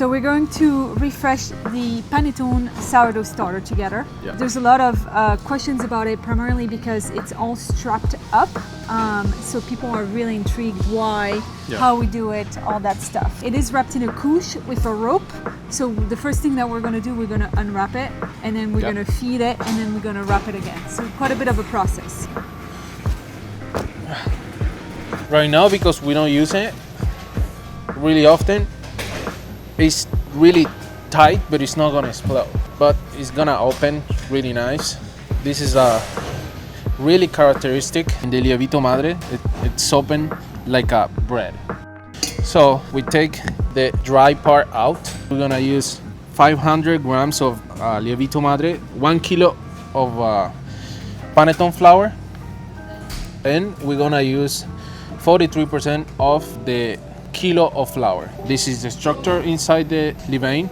So we're going to refresh the Panettone sourdough starter together. Yeah. There's a lot of questions about it, primarily because it's all strapped up. So people are really intrigued why, how we do it, all that stuff. It is wrapped in a couche with a rope. So the first thing that we're going to do, we're going to unwrap it, and then we're going to feed it, and then we're going to wrap it again. So quite a bit of a process. Right now, because we don't use it really often, it's really tight, but it's not gonna explode. But it's gonna open really nice. This is a really characteristic in the levito madre. It's open like a bread. So we take the dry part out. We're gonna use 500 grams of levito madre, 1 kilo of panettone flour, and we're gonna use 43% of the kilo of flour. This is the structure inside the levain.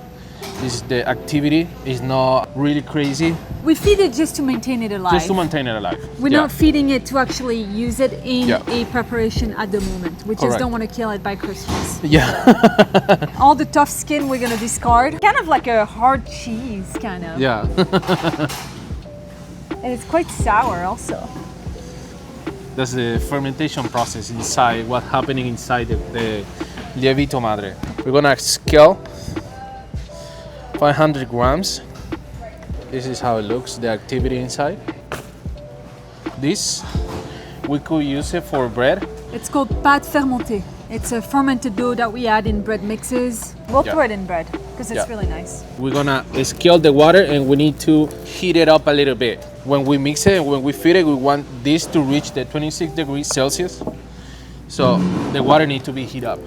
This is the activity. It's not really crazy. We feed it just to maintain it alive. Just to maintain it alive. We're not feeding it to actually use it in a preparation at the moment. We just don't want to kill it by Christmas. Yeah. All the tough skin we're gonna discard. Kind of like a hard cheese, kind of. Yeah. And it's quite sour also. That's the fermentation process inside, what's happening inside the levito madre. We're gonna scale 500 grams. This is how it looks, the activity inside. This, we could use it for bread. It's called pâte fermentée. It's a fermented dough that we add in bread mixes. We'll throw it in bread because it's really nice. We're gonna scale the water, and we need to heat it up a little bit. When we mix it, when we feed it, we want this to reach the 26 degrees Celsius. So the water needs to be heated up.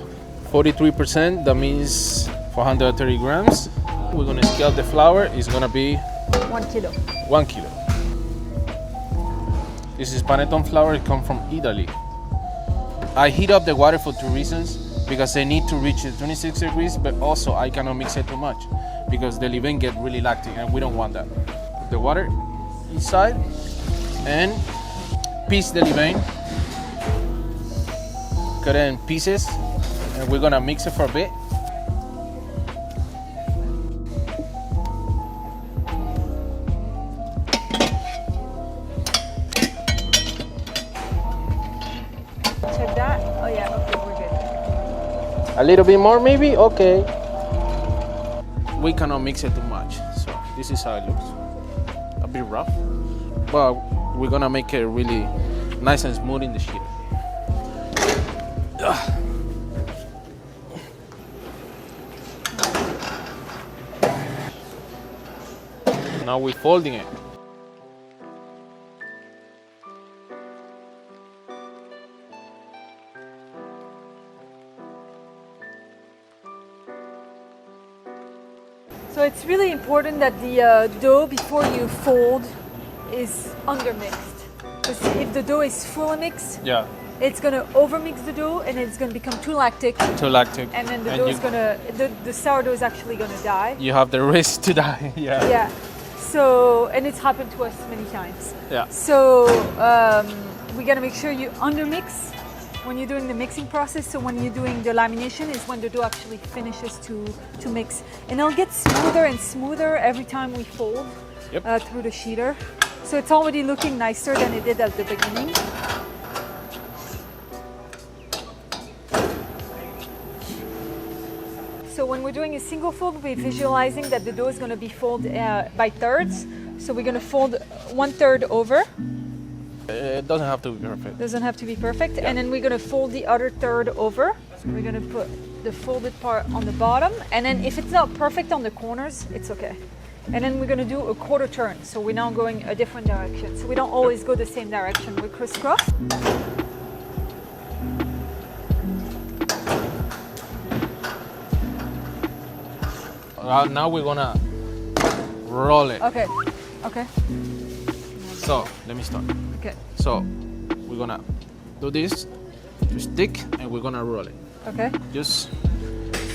43%, that means 430 grams. We're gonna scale the flour. It's gonna be 1 kilo. 1 kilo. This is panettone flour. It comes from Italy. I heat up the water for 2 reasons. Because I need to reach the 26 degrees, but also I cannot mix it too much because the levain gets really lactic, and we don't want that. Put the water inside and piece the levain. Cut it in pieces, and we're gonna mix it for a bit. Check that. Oh yeah, okay, we're good. A little bit more maybe? Okay. We cannot mix it too much, so this is how it looks. A bit rough, but we're gonna make it really nice and smooth in the sheet. Now we're folding it. So it's really important that the dough before you fold is undermixed. Because if the dough is fully mixed, it's gonna overmix the dough and it's gonna become too lactic. Too lactic. And then the dough is gonna, the sourdough is actually gonna die. You have the risk to die. Yeah. So, and it's happened to us many times. Yeah. So we gotta make sure you undermix when you're doing the mixing process. So when you're doing the lamination is when the dough actually finishes to mix. And it'll get smoother and smoother every time we fold through the sheeter. So it's already looking nicer than it did at the beginning. So when we're doing a single fold, we're visualizing that the dough is going to be folded by thirds. So we're going to fold 1/3 over. It doesn't have to be perfect. Doesn't have to be perfect. And then we're going to fold the other third over. So we're going to put the folded part on the bottom. And then if it's not perfect on the corners, it's okay. And then we're going to do a quarter turn. So we're now going a different direction. So we don't always go the same direction. We crisscross. Now we're gonna roll it. Okay. Okay. So let me start. Okay. So we're gonna do this to stick, and we're gonna roll it. Okay. Just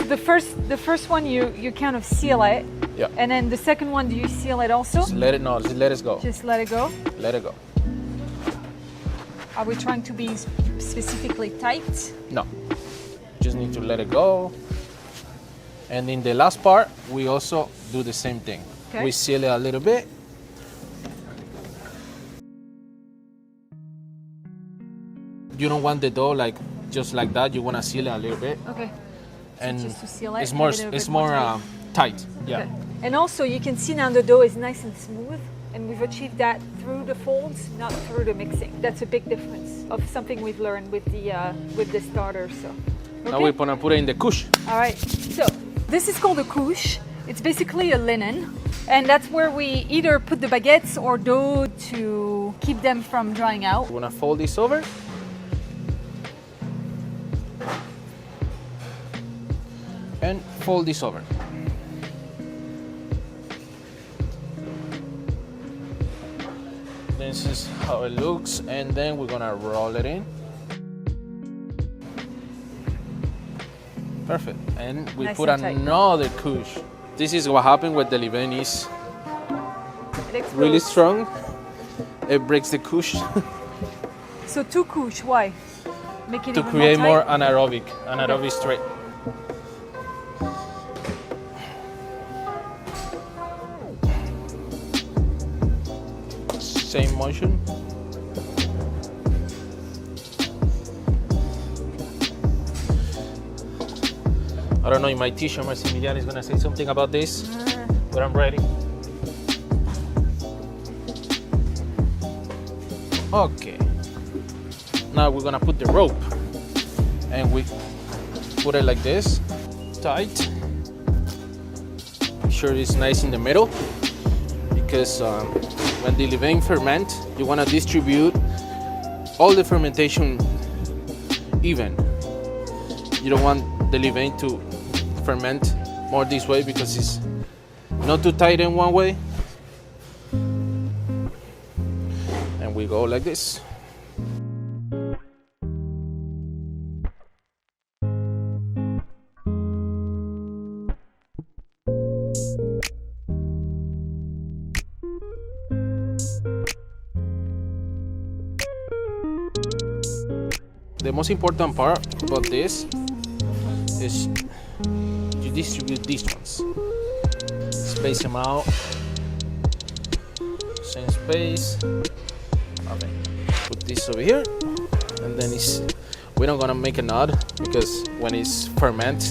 the first one you kind of seal it. Yeah. And then the second one, do you seal it also? just let it go. Just let it go. Let it go. Are we trying to be specifically tight? No. Just need to let it go. And in the last part, we also do the same thing. Okay. We seal it a little bit. You don't want the dough like just like that. You want to seal it a little bit. Okay. And just to seal it, it's more make it a bit more tight. Yeah. Okay. And also you can see now the dough is nice and smooth, and we've achieved that through the folds, not through the mixing. That's a big difference of something we've learned with the starter. So okay. Now we're gonna put it in the couche. All right. So this is called a couche. It's basically a linen, and that's where we either put the baguettes or dough to keep them from drying out. We're gonna fold this over. And fold this over. This is how it looks, and then we're gonna roll it in. Perfect. And we Nice put and tight. another couche. This is what happened when the levain is It explodes. really strong. It breaks the couche So two couche, why? Make it to even create more tight? anaerobic straight. Same motion. I don't know, in my teacher, Maximilian is gonna say something about this, but I'm ready. Okay. Now we're gonna put the rope, and we put it like this, tight. Make sure it's nice in the middle, because when the levain ferment, you wanna distribute all the fermentation even. You don't want the levain to ferment more this way because it's not too tight in one way. And we go like this. The most important part about this is you distribute these ones. Space them out. Same space. Okay. Put this over here, and then we're not gonna make a knot because when it's ferment,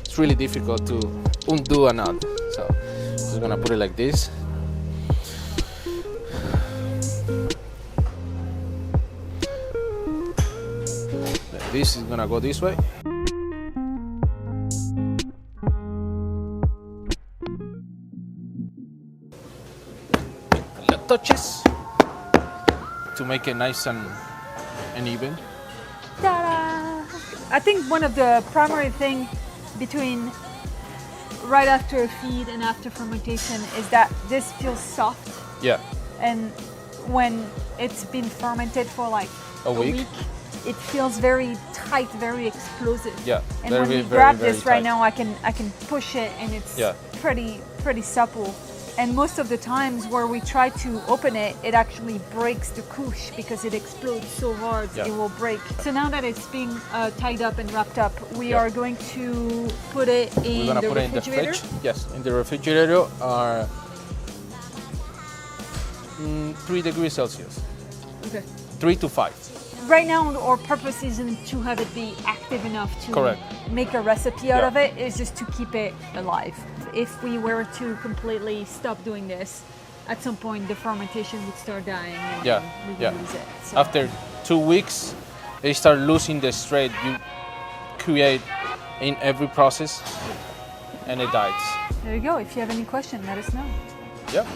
it's really difficult to undo a knot. So we're gonna put it like this. This is gonna go this way. Little touches to make it nice and even. Ta-da! I think one of the primary thing between right after a feed and after fermentation is that this feels soft, Yeah. and when it's been fermented for like A week. it feels very tight, very explosive. Yeah, And very, when we very, grab very this right tight. now, I can push it, and it's Yeah. pretty supple. And most of the times where we try to open it, it actually breaks the couche because it explodes so hard, Yeah. it will break. So now that it's being tied up and wrapped up, we Yeah. are going to put it in We're gonna the put it in the refrigerator. fridge. Yes, in the refrigerator are 3 degrees Celsius. Okay. 3 to 5. Right now, our purpose isn't to have it be active enough to Correct. make a recipe out Yeah. of it. It's just to keep it alive. If we were to completely stop doing this, at some point the fermentation would start dying and Yeah, we would yeah. lose it. So After 2 weeks, they start losing the strength you create in every process, and it dies. there you go. If you have any question, let us know. Yep.